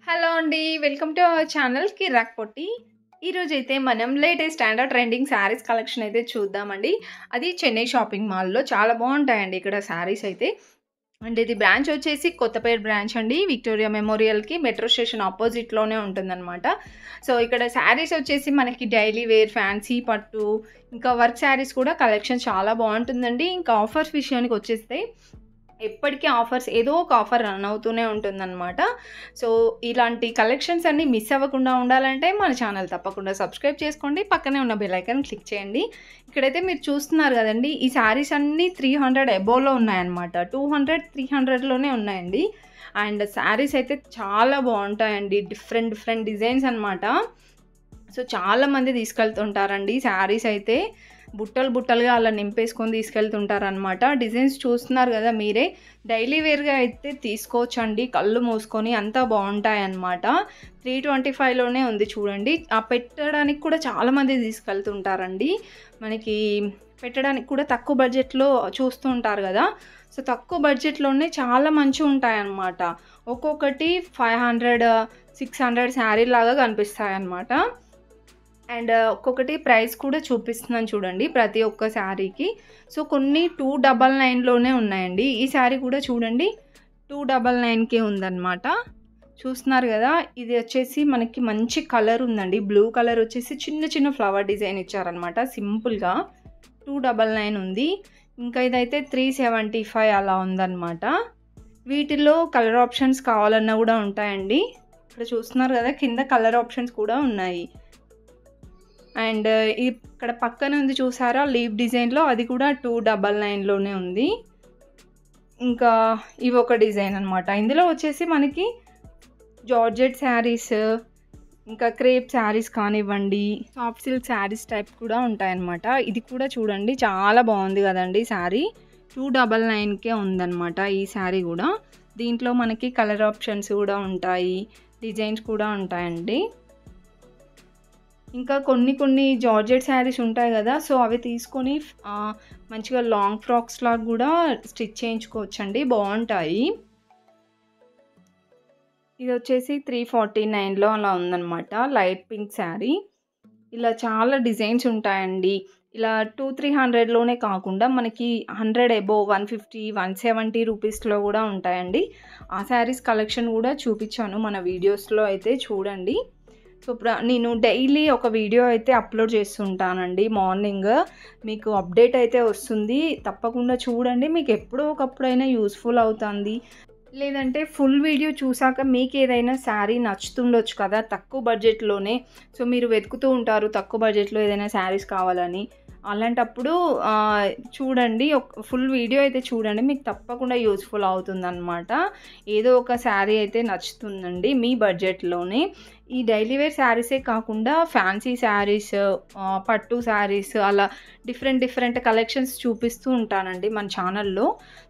Hello అండి. Welcome to our channel కిరాక్ పొట్టి. ఈరోజైతే మనం latest standard trending saris collection అయితే చూద్దామండి. అది చెన్నై షాపింగ్ మాల్‌లో చాలా బావుంటాయండి ఇక్కడ శారీస్ అయితే. అండ్ ఇది బ్రాంచ్ వచ్చేసి కొత్తపేట బ్రాంచ్ అండి. విక్టోరియా మెమోరియల్‌కి మెట్రో స్టేషన్ అపోజిట్‌లోనే ఉంటుందనమాట. సో, ఇక్కడ శారీస్ వచ్చేసి మనకి డైలీ వేర్, ఫ్యాన్సీ పట్టు, ఇంకా వర్క్ శారీస్ కూడా కలెక్షన్ చాలా బావుంటుందండి. ఇంకా ఆఫర్స్ విషయానికి వచ్చేస్తే ఎప్పటికీ ఆఫర్స్ ఏదో ఒక ఆఫర్ రన్ అవుతూనే ఉంటుందన్నమాట. సో, ఇలాంటి కలెక్షన్స్ అన్నీ మిస్ అవ్వకుండా ఉండాలంటే మన ఛానల్ తప్పకుండా సబ్స్క్రైబ్ చేసుకోండి. పక్కనే ఉన్న బెల్ ఐకాన్ క్లిక్ చేయండి. ఇక్కడైతే మీరు చూస్తున్నారు కదండీ! ఈ శారీస్ అన్నీ 300 అబోవ్‌లో ఉన్నాయన్నమాట. 200, 300లోనే ఉన్నాయండి. అండ్ శారీస్ అయితే చాలా బావుంటాయండి. డిఫరెంట్ డిజైన్స్ అన్నమాట. సో, చాలామంది తీసుకెళ్తుంటారండి శారీస్ అయితే. బుట్టలుగా అలా నింపేసుకొని తీసుకెళ్తుంటారనమాట. డిజైన్స్ చూస్తున్నారు కదా మీరే. డైలీ వేర్‌గా అయితే తీసుకోవచ్చండి. కళ్ళు మూసుకొని అంతా బావుంటాయన్నమాట. 325లోనే ఉంది చూడండి. పెట్టడానికి కూడా చాలామంది తీసుకెళ్తుంటారండి. మనకి పెట్టడానికి కూడా తక్కువ బడ్జెట్‌లో చూస్తూ ఉంటారు కదా! సో, తక్కువ బడ్జెట్‌లోనే చాలా మంచిగుంటాయన్నమాట. ఒక్కొక్కటి 500, 600 శారీలాగా కనిపిస్తాయన్నమాట. అండ్ ఒక్కొక్కటి ప్రైస్ కూడా చూపిస్తున్నాను చూడండి ప్రతి ఒక్క శారీకి. సో, కొన్ని 299లోనే ఉన్నాయండి. ఈ శారీ కూడా చూడండి 299కే ఉందన్నమాట. చూస్తున్నారు కదా! ఇది వచ్చేసి మనకి మంచి కలర్ ఉందండి. బ్లూ కలర్ వచ్చేసి చిన్న ఫ్లవర్ డిజైన్ ఇచ్చారనమాట సింపుల్‌గా. 299 ఉంది. ఇంకా ఇదైతే 375 అలా ఉందన్నమాట. వీటిల్లో కలర్ ఆప్షన్స్ కావాలన్నా కూడా ఉంటాయండి. ఇక్కడ చూస్తున్నారు కదా! కింద కలర్ ఆప్షన్స్ కూడా ఉన్నాయి. అండ్ ఇక్కడ పక్కన ఉంది చూసారా లీఫ్ డిజైన్‌లో, అది కూడా 299లోనే ఉంది. ఇంకా ఇవొక డిజైన్ అనమాట. ఇందులో వచ్చేసి మనకి జార్జెట్ శారీస్, ఇంకా క్రేప్ శారీస్ కానివ్వండి, సాఫ్ట్ సిల్క్ శారీస్ టైప్ కూడా ఉంటాయన్నమాట. ఇది కూడా చూడండి చాలా బాగుంది కదండి శారీ. 299కే ఉందన్నమాట ఈ శారీ కూడా. దీంట్లో మనకి కలర్ ఆప్షన్స్ కూడా ఉంటాయి, డిజైన్స్ కూడా ఉంటాయండి. ఇంకా కొన్ని జార్జెట్ శారీస్ ఉంటాయి కదా! సో, అవి తీసుకొని మంచిగా లాంగ్ ఫ్రాక్స్ లాగా కూడా స్టిచ్ చేయించుకోవచ్చండి. బావుంటాయి. ఇది వచ్చేసి 349లో అలా ఉందన్నమాట. Light pink sari. ఇలా చాలా డిజైన్స్ ఉంటాయండి. ఇలా 200, 300లోనే కాకుండా మనకి 100 అబోవ్ 150, 170 రూపీస్‌లో కూడా ఉంటాయండి. ఆ శారీస్ కలెక్షన్ కూడా చూపించాను మన వీడియోస్‌లో అయితే చూడండి. సో, నేను డైలీ ఒక వీడియో అయితే అప్లోడ్ చేస్తుంటానండి. మార్నింగ్ మీకు అప్డేట్ అయితే వస్తుంది. తప్పకుండా చూడండి. మీకు ఎప్పుడో ఒకప్పుడైనా యూస్‌ఫుల్ అవుతుంది. లేదంటే ఫుల్ వీడియో చూసాక మీకు ఏదైనా శారీ నచ్చుతుండొచ్చు కదా తక్కువ బడ్జెట్‌లోనే. సో, మీరు వెతుకుతూ ఉంటారు తక్కువ బడ్జెట్‌లో ఏదైనా శారీస్ కావాలని. అలాంటప్పుడు చూడండి. ఫుల్ వీడియో అయితే చూడండి. మీకు తప్పకుండా యూస్‌ఫుల్ అవుతుందన్నమాట. ఏదో ఒక శారీ అయితే నచ్చుతుందండి మీ బడ్జెట్‌లోనే. ఈ డైలీ వేర్ శారీసే కాకుండా ఫ్యాన్సీ శారీస్, పట్టు శారీస్ అలా డిఫరెంట్ కలెక్షన్స్ చూపిస్తూ ఉంటానండి మన ఛానల్‌లో.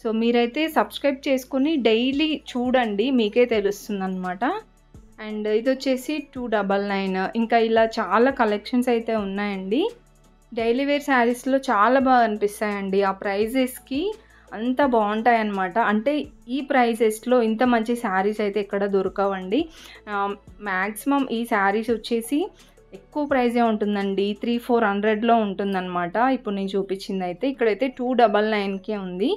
సో, మీరైతే సబ్స్క్రైబ్ చేసుకొని డైలీ చూడండి. మీకే తెలుస్తుందన్నమాట. అండ్ ఇదొచ్చేసి 299. ఇంకా ఇలా చాలా కలెక్షన్స్ అయితే ఉన్నాయండి. డైలీ వేర్ శారీస్‌లో చాలా బాగా అనిపిస్తాయండి. ఆ ప్రైజెస్‌కి అంత బావుంటాయన్నమాట. అంటే ఈ ప్రైజెస్‌లో ఇంత మంచి శారీస్ అయితే ఎక్కడ దొరకవండి. మ్యాక్సిమం ఈ శారీస్ వచ్చేసి ఎక్కువ ప్రైజే ఉంటుందండి. 300, 400లో ఉంటుందన్నమాట. ఇప్పుడు నేను చూపించిందయితే. ఇక్కడైతే 299కే ఉంది.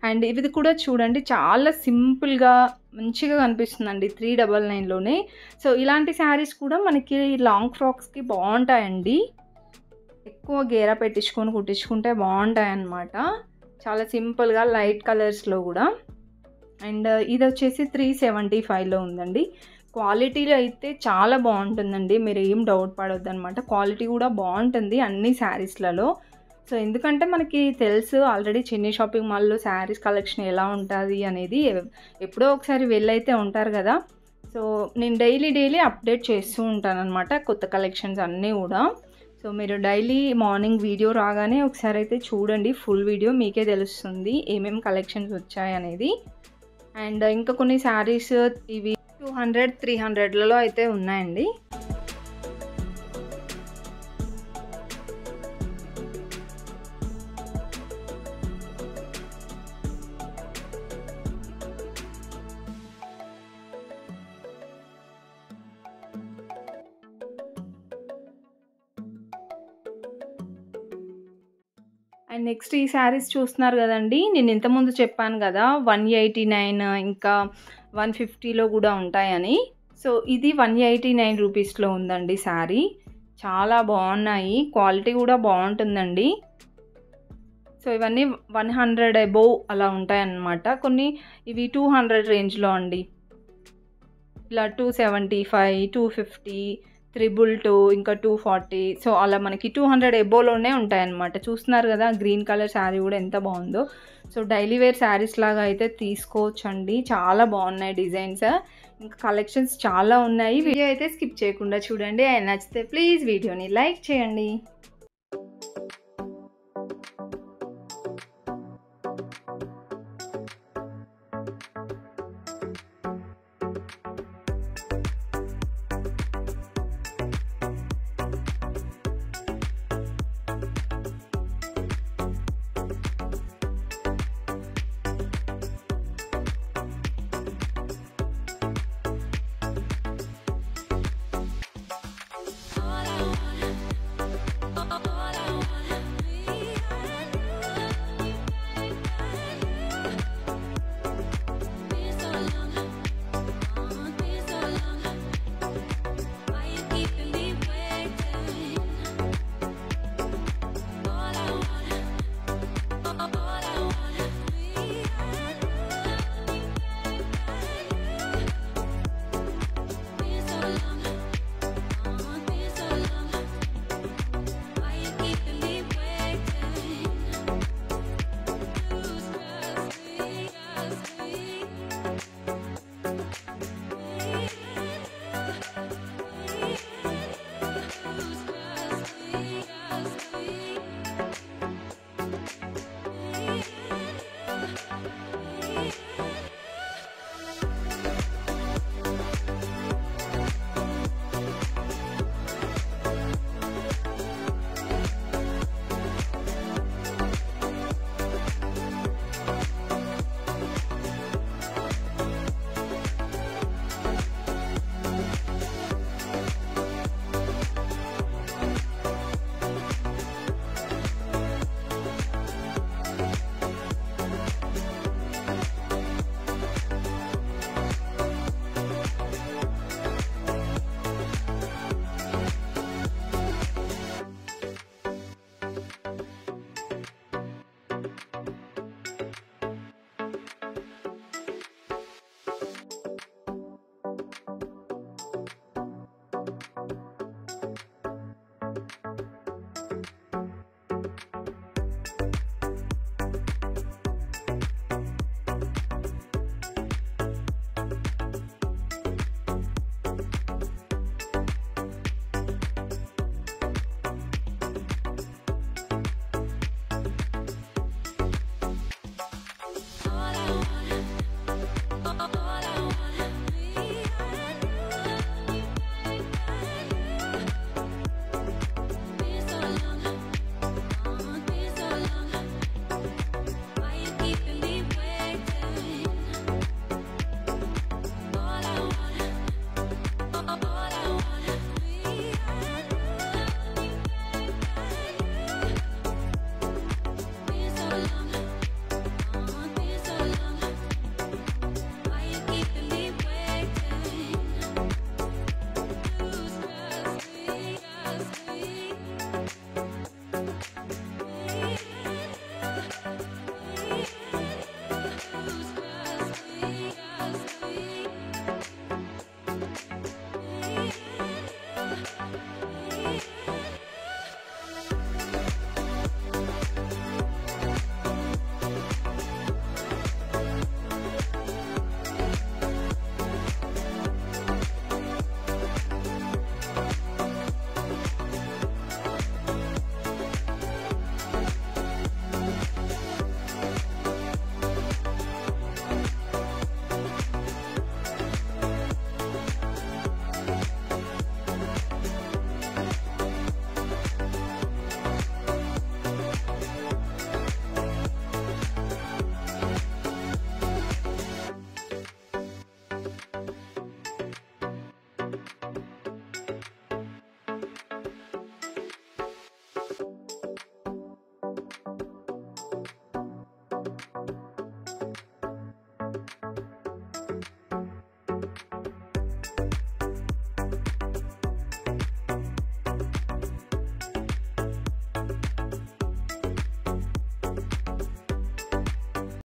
అండ్ ఇది కూడా చూడండి చాలా సింపుల్‌గా మంచిగా కనిపిస్తుందండి 399లోనే. సో, ఇలాంటి శారీస్ కూడా మనకి లాంగ్ ఫ్రాక్స్‌కి బావుంటాయండి. ఎక్కువ గేరా పెట్టించుకొని కుట్టించుకుంటే బావుంటాయన్నమాట. చాలా సింపుల్‌గా లైట్ కలర్స్‌లో కూడా. అండ్ ఇదొచ్చేసి 375లో ఉందండి. క్వాలిటీలో అయితే చాలా బావుంటుందండి. మీరు ఏం డౌట్ పడొద్దనమాట. క్వాలిటీ కూడా బావుంటుంది అన్ని శారీస్‌లలో. సో, ఎందుకంటే మనకి తెలుసు ఆల్రెడీ చెన్నై షాపింగ్ మాల్‌లో శారీస్ కలెక్షన్ ఎలా ఉంటది అనేది. ఎప్పుడో ఒకసారి వెళ్ళైతే ఉంటారు కదా! సో, నేను డైలీ అప్డేట్ చేస్తూ ఉంటాననమాట కొత్త కలెక్షన్స్ అన్నీ కూడా. సో, మీరు డైలీ మార్నింగ్ వీడియో రాగానే ఒకసారి అయితే చూడండి ఫుల్ వీడియో. మీకే తెలుస్తుంది ఏమేమి కలెక్షన్స్ వచ్చాయనేది. అండ్ ఇంకా కొన్ని శారీస్ ఇవి 200, 300లలో అయితే ఉన్నాయండి. అండ్ నెక్స్ట్ ఈ శారీస్ చూస్తున్నారు కదండి, నేను ఇంతకుముందు చెప్పాను కదా 189 ఇంకా 150లో కూడా ఉంటాయని. సో ఇది 189 రూపీస్లో ఉందండి శారీ. చాలా బాగున్నాయి, క్వాలిటీ కూడా బాగుంటుందండి. సో ఇవన్నీ 100 అబోవ్ అలా ఉంటాయన్నమాట. కొన్ని ఇవి 200 రేంజ్లో అండి. ఇలా 275, 250, 222, ఇంకా 240. సో అలా మనకి 200 ఎబోలోనే ఉంటాయన్నమాట. చూస్తున్నారు కదా గ్రీన్ కలర్ శారీ కూడా ఎంత బాగుందో. సో డైలీ వేర్ శారీస్ లాగా అయితే తీసుకోవచ్చండి, చాలా బాగున్నాయి డిజైన్స్. ఇంకా కలెక్షన్స్ చాలా ఉన్నాయి. వీడియో అయితే స్కిప్ చేయకుండా చూడండి. అండ్ నచ్చితే ప్లీజ్ వీడియోని లైక్ చేయండి.